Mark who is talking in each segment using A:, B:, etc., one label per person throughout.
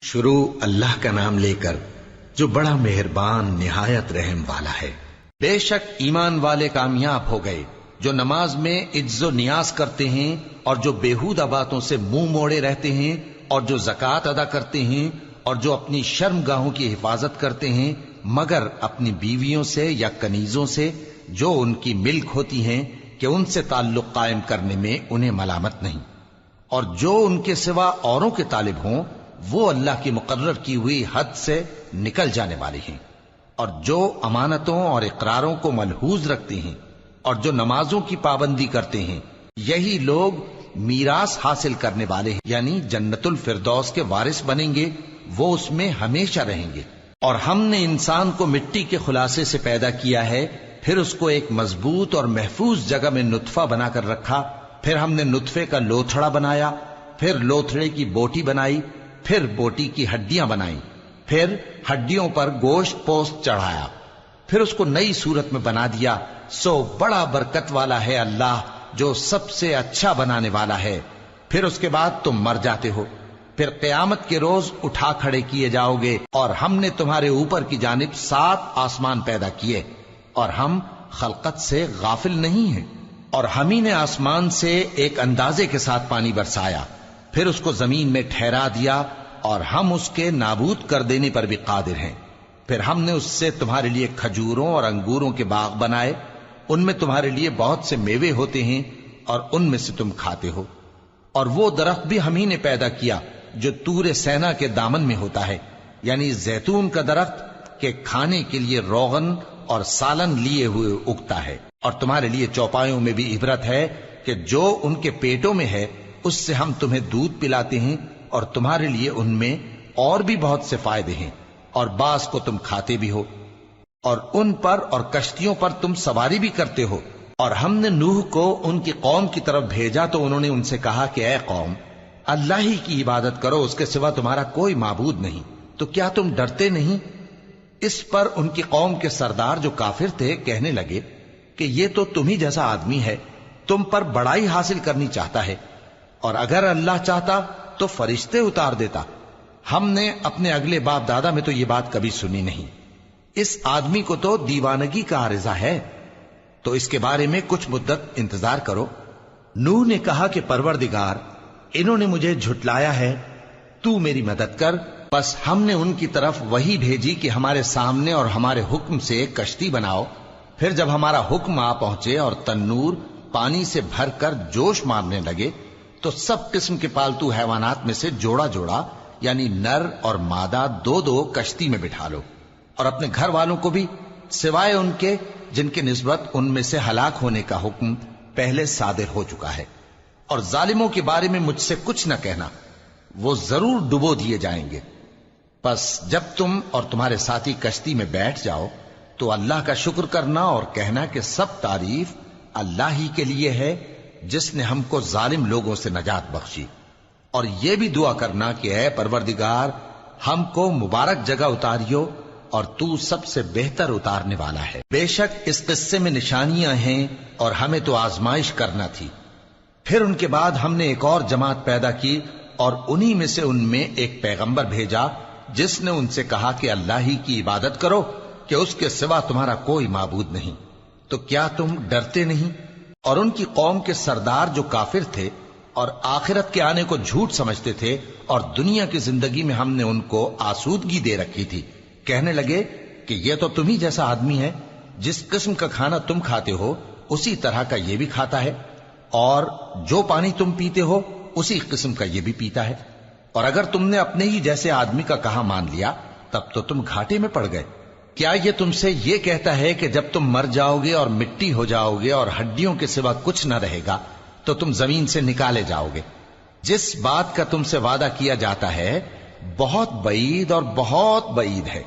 A: شروع اللہ کا نام لے کر جو بڑا مہربان نہایت رحم والا ہے۔ بے شک ایمان والے کامیاب ہو گئے جو نماز میں عجز و نیاز کرتے ہیں اور جو بیہودہ باتوں سے منہ موڑے رہتے ہیں اور جو زکوٰۃ ادا کرتے ہیں اور جو اپنی شرم گاہوں کی حفاظت کرتے ہیں مگر اپنی بیویوں سے یا کنیزوں سے جو ان کی ملک ہوتی ہیں کہ ان سے تعلق قائم کرنے میں انہیں ملامت نہیں، اور جو ان کے سوا اوروں کے طالب ہوں وہ اللہ کی مقرر کی ہوئی حد سے نکل جانے والے ہیں، اور جو امانتوں اور اقراروں کو ملحوظ رکھتے ہیں اور جو نمازوں کی پابندی کرتے ہیں یہی لوگ میراث حاصل کرنے والے ہیں، یعنی جنت الفردوس کے وارث بنیں گے، وہ اس میں ہمیشہ رہیں گے۔ اور ہم نے انسان کو مٹی کے خلاصے سے پیدا کیا ہے، پھر اس کو ایک مضبوط اور محفوظ جگہ میں نطفہ بنا کر رکھا، پھر ہم نے نطفے کا لوتھڑا بنایا، پھر لوتھڑے کی بوٹی بنائی، پھر بوٹی کی ہڈیاں بنائیں، پھر ہڈیوں پر گوشت پوست چڑھایا، پھر اس کو نئی صورت میں بنا دیا۔ سو بڑا برکت والا ہے اللہ جو سب سے اچھا بنانے والا ہے۔ پھر اس کے بعد تم مر جاتے ہو، پھر قیامت کے روز اٹھا کھڑے کیے جاؤ گے، اور ہم نے تمہارے اوپر کی جانب 7 آسمان پیدا کیے، اور ہم خلقت سے غافل نہیں ہیں۔ اور ہم ہی نے آسمان سے ایک اندازے کے ساتھ پانی برسایا، پھر اس کو زمین میں ٹھہرا دیا، اور ہم اس کے نابود کر دینے پر بھی قادر ہیں۔ پھر ہم نے اس سے تمہارے لیے کھجوروں اور انگوروں کے باغ بنائے، ان میں تمہارے لیے بہت سے میوے ہوتے ہیں اور ان میں سے تم کھاتے ہو۔ اور وہ درخت بھی ہم ہی نے پیدا کیا جو طور سینا کے دامن میں ہوتا ہے، یعنی زیتون کا درخت کہ کھانے کے لیے روغن اور سالن لیے ہوئے اگتا ہے۔ اور تمہارے لیے چوپایوں میں بھی عبرت ہے کہ جو ان کے پیٹوں میں ہے اس سے ہم تمہیں دودھ پلاتے ہیں، اور تمہارے لیے ان میں اور بھی بہت سے فائدے ہیں، اور بعض کو تم کھاتے بھی ہو، اور ان پر اور کشتیوں پر تم سواری بھی کرتے ہو۔ اور ہم نے نوح کو ان کی قوم کی طرف بھیجا تو انہوں نے ان سے کہا کہ اے قوم، اللہ ہی کی عبادت کرو، اس کے سوا تمہارا کوئی معبود نہیں، تو کیا تم ڈرتے نہیں؟ اس پر ان کی قوم کے سردار جو کافر تھے کہنے لگے کہ یہ تو تم ہی جیسا آدمی ہے، تم پر بڑائی حاصل کرنی چاہتا ہے، اور اگر اللہ چاہتا تو فرشتے اتار دیتا۔ ہم نے اپنے اگلے باپ دادا میں تو یہ بات کبھی سنی نہیں، اس آدمی کو تو دیوانگی کا عارضہ ہے، تو اس کے بارے میں کچھ مدت انتظار کرو۔ نوح نے کہا کہ پروردگار، انہوں نے مجھے جھٹلایا ہے، تو میری مدد کر۔ بس ہم نے ان کی طرف وحی بھیجی کہ ہمارے سامنے اور ہمارے حکم سے ایک کشتی بناؤ، پھر جب ہمارا حکم آ پہنچے اور تنور پانی سے بھر کر جوش مارنے لگے تو سب قسم کے پالتو حیوانات میں سے جوڑا جوڑا یعنی نر اور مادہ 2 کشتی میں بٹھا لو، اور اپنے گھر والوں کو بھی سوائے ان کے جن کے نسبت ان میں سے ہلاک ہونے کا حکم پہلے صادر ہو چکا ہے۔ اور ظالموں کے بارے میں مجھ سے کچھ نہ کہنا، وہ ضرور ڈبو دیے جائیں گے۔ بس جب تم اور تمہارے ساتھی کشتی میں بیٹھ جاؤ تو اللہ کا شکر کرنا اور کہنا کہ سب تعریف اللہ ہی کے لیے ہے جس نے ہم کو ظالم لوگوں سے نجات بخشی۔ اور یہ بھی دعا کرنا کہ اے پروردگار، ہم کو مبارک جگہ اتاریو، اور تو سب سے بہتر اتارنے والا ہے۔ بے شک اس قصے میں نشانیاں ہیں اور ہمیں تو آزمائش کرنا تھی۔ پھر ان کے بعد ہم نے ایک اور جماعت پیدا کی، اور انہی میں سے ان میں ایک پیغمبر بھیجا جس نے ان سے کہا کہ اللہ ہی کی عبادت کرو کہ اس کے سوا تمہارا کوئی معبود نہیں، تو کیا تم ڈرتے نہیں؟ اور ان کی قوم کے سردار جو کافر تھے اور آخرت کے آنے کو جھوٹ سمجھتے تھے، اور دنیا کی زندگی میں ہم نے ان کو آسودگی دے رکھی تھی، کہنے لگے کہ یہ تو تم ہی جیسا آدمی ہے، جس قسم کا کھانا تم کھاتے ہو اسی طرح کا یہ بھی کھاتا ہے، اور جو پانی تم پیتے ہو اسی قسم کا یہ بھی پیتا ہے، اور اگر تم نے اپنے ہی جیسے آدمی کا کہا مان لیا تب تو تم گھاٹے میں پڑ گئے۔ کیا یہ تم سے یہ کہتا ہے کہ جب تم مر جاؤ گے اور مٹی ہو جاؤ گے اور ہڈیوں کے سوا کچھ نہ رہے گا تو تم زمین سے نکالے جاؤ گے؟ جس بات کا تم سے وعدہ کیا جاتا ہے بہت بعید اور بہت بعید ہے۔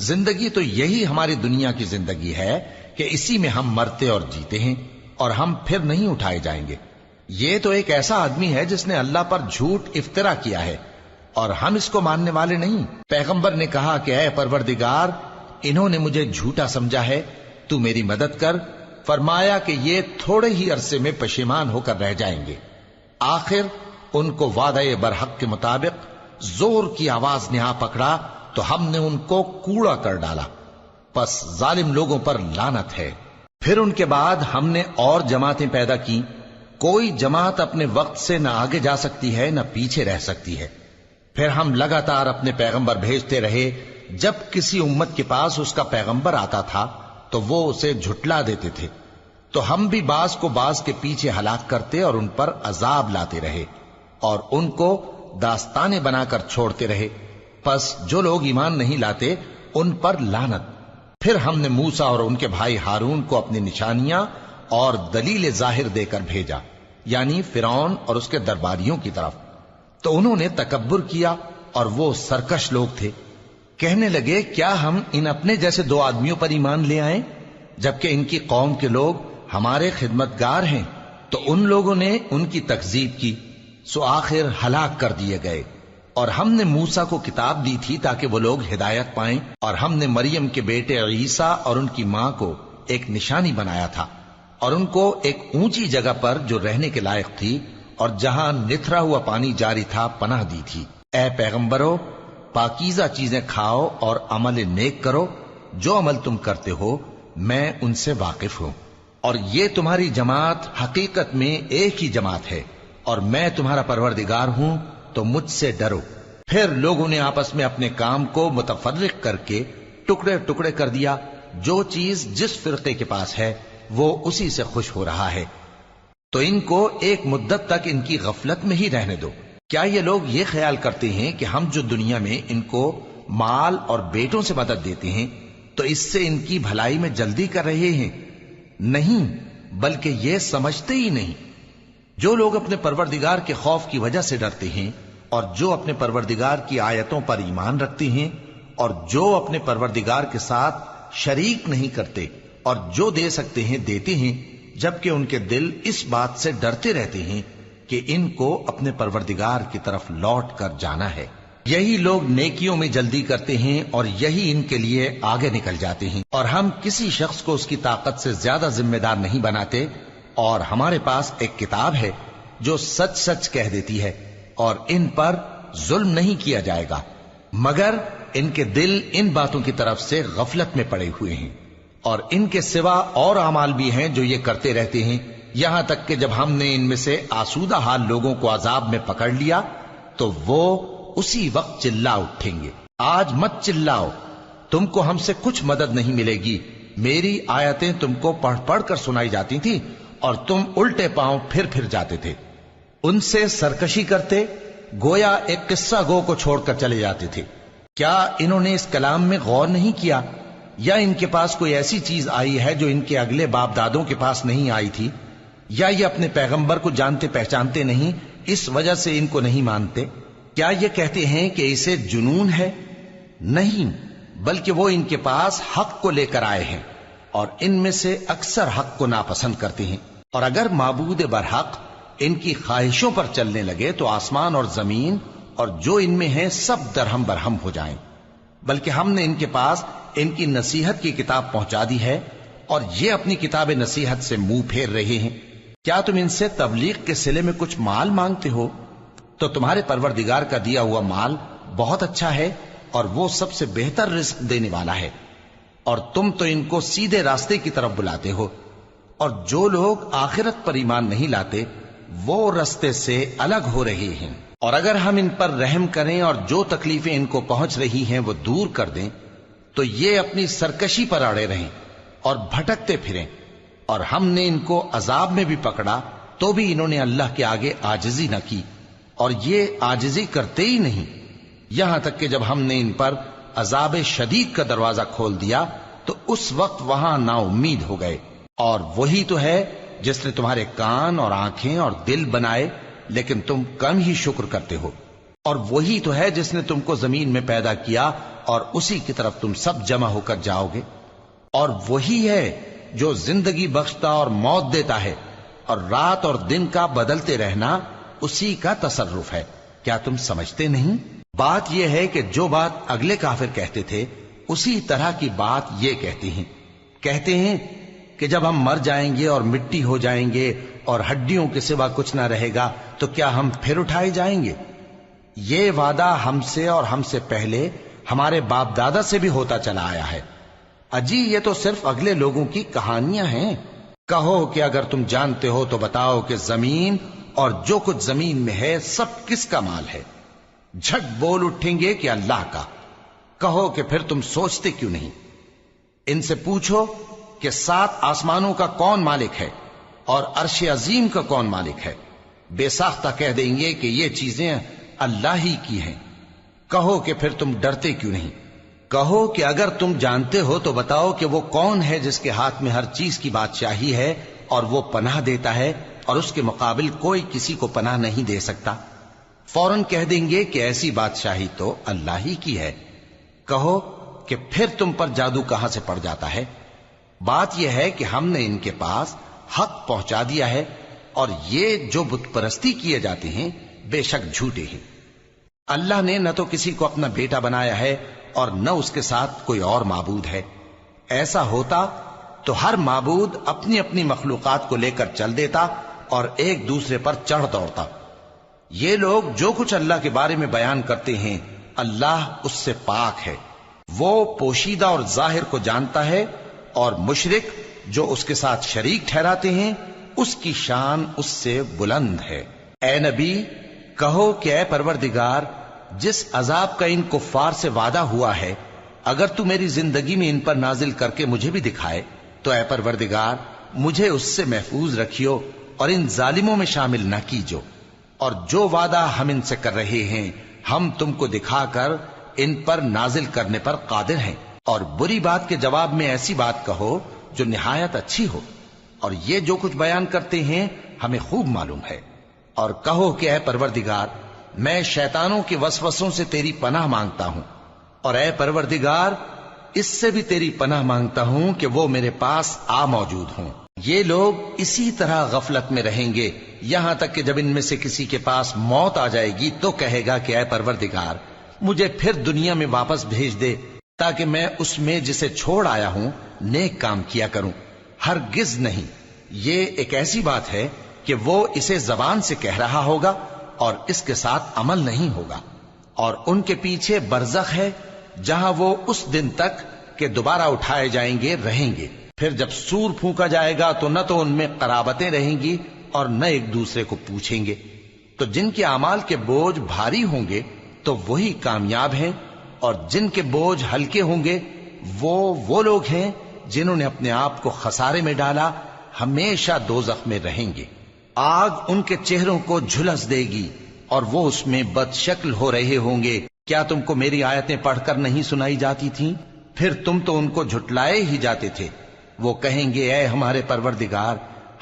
A: زندگی تو یہی ہماری دنیا کی زندگی ہے کہ اسی میں ہم مرتے اور جیتے ہیں، اور ہم پھر نہیں اٹھائے جائیں گے۔ یہ تو ایک ایسا آدمی ہے جس نے اللہ پر جھوٹ افطرا کیا ہے، اور ہم اس کو ماننے والے نہیں۔ پیغمبر نے کہا کہ اے پروردگار، انہوں نے مجھے جھوٹا سمجھا ہے، تو میری مدد کر۔ فرمایا کہ یہ تھوڑے ہی عرصے میں پشیمان ہو کر رہ جائیں گے، آخر ان کو وعدہ برحق کے مطابق زور کی آواز نے آ پکڑا تو ہم نے ان کو کوڑا کر ڈالا، پس ظالم لوگوں پر لعنت ہے۔ پھر ان کے بعد ہم نے اور جماعتیں پیدا کی، کوئی جماعت اپنے وقت سے نہ آگے جا سکتی ہے نہ پیچھے رہ سکتی ہے۔ پھر ہم لگاتار اپنے پیغمبر بھیجتے رہے، جب کسی امت کے پاس اس کا پیغمبر آتا تھا تو وہ اسے جھٹلا دیتے تھے، تو ہم بھی بعض کو بعض کے پیچھے ہلاک کرتے اور ان پر عذاب لاتے رہے اور ان کو داستانیں بنا کر چھوڑتے رہے۔ پس جو لوگ ایمان نہیں لاتے ان پر لعنت۔ پھر ہم نے موسیٰ اور ان کے بھائی ہارون کو اپنی نشانیاں اور دلیل ظاہر دے کر بھیجا، یعنی فرعون اور اس کے درباریوں کی طرف، تو انہوں نے تکبر کیا اور وہ سرکش لوگ تھے۔ کہنے لگے کیا ہم ان اپنے جیسے دو آدمیوں پر ایمان لے آئیں جبکہ ان کی قوم کے لوگ ہمارے خدمتگار ہیں؟ تو ان لوگوں نے ان کی تکذیب کی، سو آخر ہلاک کر دیے گئے۔ اور ہم نے موسیٰ کو کتاب دی تھی تاکہ وہ لوگ ہدایت پائیں، اور ہم نے مریم کے بیٹے عیسیٰ اور ان کی ماں کو ایک نشانی بنایا تھا اور ان کو ایک اونچی جگہ پر جو رہنے کے لائق تھی اور جہاں نتھرا ہوا پانی جاری تھا پناہ دی تھی۔ اے پیغمبرو، پاکیزہ چیزیں کھاؤ اور عمل نیک کرو، جو عمل تم کرتے ہو میں ان سے واقف ہوں، اور یہ تمہاری جماعت حقیقت میں ایک ہی جماعت ہے، اور میں تمہارا پروردگار ہوں، تو مجھ سے ڈرو۔ پھر لوگوں نے آپس میں اپنے کام کو متفرق کر کے ٹکڑے ٹکڑے کر دیا، جو چیز جس فرقے کے پاس ہے وہ اسی سے خوش ہو رہا ہے، تو ان کو ایک مدت تک ان کی غفلت میں ہی رہنے دو۔ کیا یہ لوگ یہ خیال کرتے ہیں کہ ہم جو دنیا میں ان کو مال اور بیٹوں سے مدد دیتے ہیں تو اس سے ان کی بھلائی میں جلدی کر رہے ہیں؟ نہیں، بلکہ یہ سمجھتے ہی نہیں۔ جو لوگ اپنے پروردگار کے خوف کی وجہ سے ڈرتے ہیں اور جو اپنے پروردگار کی آیتوں پر ایمان رکھتے ہیں اور جو اپنے پروردگار کے ساتھ شریک نہیں کرتے اور جو دے سکتے ہیں دیتے ہیں، جبکہ ان کے دل اس بات سے ڈرتے رہتے ہیں کہ ان کو اپنے پروردگار کی طرف لوٹ کر جانا ہے، یہی لوگ نیکیوں میں جلدی کرتے ہیں اور یہی ان کے لیے آگے نکل جاتے ہیں۔ اور ہم کسی شخص کو اس کی طاقت سے زیادہ ذمہ دار نہیں بناتے، اور ہمارے پاس ایک کتاب ہے جو سچ سچ کہہ دیتی ہے، اور ان پر ظلم نہیں کیا جائے گا، مگر ان کے دل ان باتوں کی طرف سے غفلت میں پڑے ہوئے ہیں۔ اور ان کے سوا اور اعمال بھی ہیں جو یہ کرتے رہتے ہیں، یہاں تک کہ جب ہم نے ان میں سے آسودہ حال لوگوں کو عذاب میں پکڑ لیا تو وہ اسی وقت چلا اٹھیں گے۔ آج مت چلاؤ، تم کو ہم سے کچھ مدد نہیں ملے گی، میری آیتیں تم کو پڑھ پڑھ کر سنائی جاتی تھی اور تم الٹے پاؤں پھر جاتے تھے۔ ان سے سرکشی کرتے، گویا ایک قصہ گو کو چھوڑ کر چلے جاتے تھے۔ کیا انہوں نے اس کلام میں غور نہیں کیا، یا ان کے پاس کوئی ایسی چیز آئی ہے جو ان کے اگلے باپ دادوں کے پاس نہیں آئی تھی، یا یہ اپنے پیغمبر کو جانتے پہچانتے نہیں اس وجہ سے ان کو نہیں مانتے؟ کیا یہ کہتے ہیں کہ اسے جنون ہے؟ نہیں، بلکہ وہ ان کے پاس حق کو لے کر آئے ہیں، اور ان میں سے اکثر حق کو ناپسند کرتے ہیں۔ اور اگر معبود برحق ان کی خواہشوں پر چلنے لگے تو آسمان اور زمین اور جو ان میں ہیں سب درہم برہم ہو جائیں۔ بلکہ ہم نے ان کے پاس ان کی نصیحت کی کتاب پہنچا دی ہے، اور یہ اپنی کتاب نصیحت سے منہ پھیر رہے ہیں۔ کیا تم ان سے تبلیغ کے صلے میں کچھ مال مانگتے ہو؟ تو تمہارے پروردگار کا دیا ہوا مال بہت اچھا ہے، اور وہ سب سے بہتر رزق دینے والا ہے، اور تم تو ان کو سیدھے راستے کی طرف بلاتے ہو۔ اور جو لوگ آخرت پر ایمان نہیں لاتے وہ راستے سے الگ ہو رہے ہیں۔ اور اگر ہم ان پر رحم کریں اور جو تکلیفیں ان کو پہنچ رہی ہیں وہ دور کر دیں تو یہ اپنی سرکشی پر اڑے رہیں اور بھٹکتے پھریں۔ اور ہم نے ان کو عذاب میں بھی پکڑا تو بھی انہوں نے اللہ کے آگے عاجزی نہ کی، اور یہ عاجزی کرتے ہی نہیں، یہاں تک کہ جب ہم نے ان پر عذاب شدید کا دروازہ کھول دیا تو اس وقت وہاں نا امید ہو گئے۔ اور وہی تو ہے جس نے تمہارے کان اور آنکھیں اور دل بنائے، لیکن تم کم ہی شکر کرتے ہو۔ اور وہی تو ہے جس نے تم کو زمین میں پیدا کیا اور اسی کی طرف تم سب جمع ہو کر جاؤ گے۔ اور وہی ہے جو زندگی بخشتا اور موت دیتا ہے، اور رات اور دن کا بدلتے رہنا اسی کا تصرف ہے۔ کیا تم سمجھتے نہیں؟ بات یہ ہے کہ جو بات اگلے کافر کہتے تھے اسی طرح کی بات یہ کہتے ہیں کہ جب ہم مر جائیں گے اور مٹی ہو جائیں گے اور ہڈیوں کے سوا کچھ نہ رہے گا تو کیا ہم پھر اٹھائے جائیں گے؟ یہ وعدہ ہم سے اور ہم سے پہلے ہمارے باپ دادا سے بھی ہوتا چلا آیا ہے۔ اجی یہ تو صرف اگلے لوگوں کی کہانیاں ہیں۔ کہو کہ اگر تم جانتے ہو تو بتاؤ کہ زمین اور جو کچھ زمین میں ہے سب کس کا مال ہے؟ جھٹ بول اٹھیں گے کہ اللہ کا۔ کہو کہ پھر تم سوچتے کیوں نہیں؟ ان سے پوچھو کہ 7 آسمانوں کا کون مالک ہے اور عرش عظیم کا کون مالک ہے؟ بے ساختہ کہہ دیں گے کہ یہ چیزیں اللہ ہی کی ہیں۔ کہو کہ پھر تم ڈرتے کیوں نہیں؟ کہو کہ اگر تم جانتے ہو تو بتاؤ کہ وہ کون ہے جس کے ہاتھ میں ہر چیز کی بادشاہی ہے اور وہ پناہ دیتا ہے اور اس کے مقابل کوئی کسی کو پناہ نہیں دے سکتا؟ فوراً کہہ دیں گے کہ ایسی بادشاہی تو اللہ ہی کی ہے۔ کہو کہ پھر تم پر جادو کہاں سے پڑ جاتا ہے؟ بات یہ ہے کہ ہم نے ان کے پاس حق پہنچا دیا ہے اور یہ جو بت پرستی کیے جاتے ہیں بے شک جھوٹے ہیں۔ اللہ نے نہ تو کسی کو اپنا بیٹا بنایا ہے اور نہ اس کے ساتھ کوئی اور معبود ہے۔ ایسا ہوتا تو ہر معبود اپنی اپنی مخلوقات کو لے کر چل دیتا اور ایک دوسرے پر چڑھ دوڑتا۔ یہ لوگ جو کچھ اللہ کے بارے میں بیان کرتے ہیں اللہ اس سے پاک ہے، وہ پوشیدہ اور ظاہر کو جانتا ہے، اور مشرک جو اس کے ساتھ شریک ٹھہراتے ہیں اس کی شان اس سے بلند ہے۔ اے نبی کہو کہ اے پروردگار، جس عذاب کا ان کفار سے وعدہ ہوا ہے اگر تو میری زندگی میں ان پر نازل کر کے مجھے بھی دکھائے تو اے پروردگار مجھے اس سے محفوظ رکھیو اور ان ظالموں میں شامل نہ کیجو، اور جو وعدہ ہم ان سے کر رہے ہیں ہم تم کو دکھا کر ان پر نازل کرنے پر قادر ہیں۔ اور بری بات کے جواب میں ایسی بات کہو جو نہایت اچھی ہو، اور یہ جو کچھ بیان کرتے ہیں ہمیں خوب معلوم ہے۔ اور کہو کہ اے پروردگار میں شیطانوں کے وسوسوں سے تیری پناہ مانگتا ہوں، اور اے پروردگار اس سے بھی تیری پناہ مانگتا ہوں کہ وہ میرے پاس آ موجود ہوں۔ یہ لوگ اسی طرح غفلت میں رہیں گے یہاں تک کہ جب ان میں سے کسی کے پاس موت آ جائے گی تو کہے گا کہ اے پروردگار مجھے پھر دنیا میں واپس بھیج دے تاکہ میں اس میں جسے چھوڑ آیا ہوں نیک کام کیا کروں۔ ہرگز نہیں، یہ ایک ایسی بات ہے کہ وہ اسے زبان سے کہہ رہا ہوگا اور اس کے ساتھ عمل نہیں ہوگا۔ اور ان کے پیچھے برزخ ہے جہاں وہ اس دن تک کہ دوبارہ اٹھائے جائیں گے رہیں گے۔ پھر جب سور پھونکا جائے گا تو نہ تو ان میں قرابتیں رہیں گی اور نہ ایک دوسرے کو پوچھیں گے۔ تو جن کے اعمال کے بوجھ بھاری ہوں گے تو وہی کامیاب ہیں، اور جن کے بوجھ ہلکے ہوں گے وہ لوگ ہیں جنہوں نے اپنے آپ کو خسارے میں ڈالا، ہمیشہ دوزخ میں رہیں گے۔ آگ ان کے چہروں کو جھلس دے گی اور وہ اس میں بد شکل ہو رہے ہوں گے۔ کیا تم کو میری آیتیں پڑھ کر نہیں سنائی جاتی تھیں؟ پھر تم تو ان کو جھٹلائے ہی جاتے تھے۔ وہ کہیں گے اے ہمارے پروردگار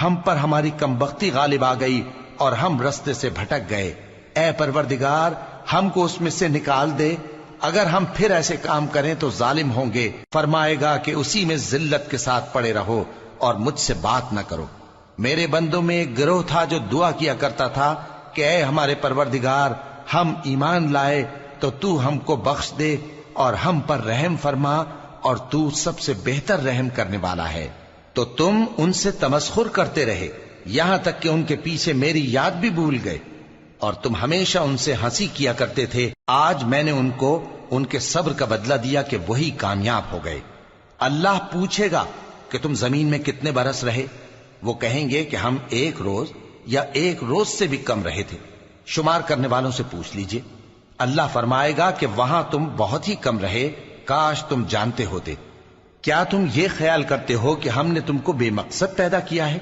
A: ہم پر ہماری کمبختی غالب آ گئی اور ہم رستے سے بھٹک گئے، اے پروردگار ہم کو اس میں سے نکال دے، اگر ہم پھر ایسے کام کریں تو ظالم ہوں گے۔ فرمائے گا کہ اسی میں ذلت کے ساتھ پڑے رہو اور مجھ سے بات نہ کرو۔ میرے بندوں میں ایک گروہ تھا جو دعا کیا کرتا تھا کہ اے ہمارے پروردگار ہم ایمان لائے تو تو ہم کو بخش دے اور ہم پر رحم فرما، اور تو سب سے بہتر رحم کرنے والا ہے۔ تو تم ان سے تمسخر کرتے رہے یہاں تک کہ ان کے پیچھے میری یاد بھی بھول گئے، اور تم ہمیشہ ان سے ہنسی کیا کرتے تھے۔ آج میں نے ان کو ان کے صبر کا بدلہ دیا کہ وہی کامیاب ہو گئے۔ اللہ پوچھے گا کہ تم زمین میں کتنے برس رہے؟ وہ کہیں گے کہ ہم 1 روز یا 1 روز سے بھی کم رہے تھے۔ شمار کرنے والوں سے پوچھ لیجئے۔ اللہ فرمائے گا کہ وہاں تم بہت ہی کم رہے، کاش تم جانتے ہوتے۔ کیا تم یہ خیال کرتے ہو کہ ہم نے تم کو بے مقصد پیدا کیا ہے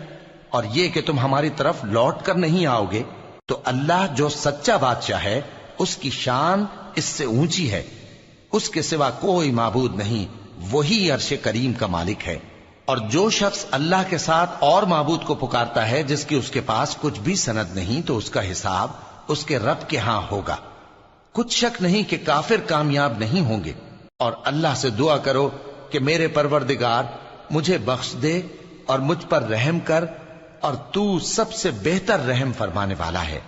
A: اور یہ کہ تم ہماری طرف لوٹ کر نہیں آؤ گے؟ تو اللہ جو سچا بادشاہ ہے اس کی شان اس سے اونچی ہے، اس کے سوا کوئی معبود نہیں، وہی عرش کریم کا مالک ہے۔ اور جو شخص اللہ کے ساتھ اور معبود کو پکارتا ہے جس کی اس کے پاس کچھ بھی سند نہیں تو اس کا حساب اس کے رب کے ہاں ہوگا۔ کچھ شک نہیں کہ کافر کامیاب نہیں ہوں گے۔ اور اللہ سے دعا کرو کہ میرے پروردگار مجھے بخش دے اور مجھ پر رحم کر، اور تو سب سے بہتر رحم فرمانے والا ہے۔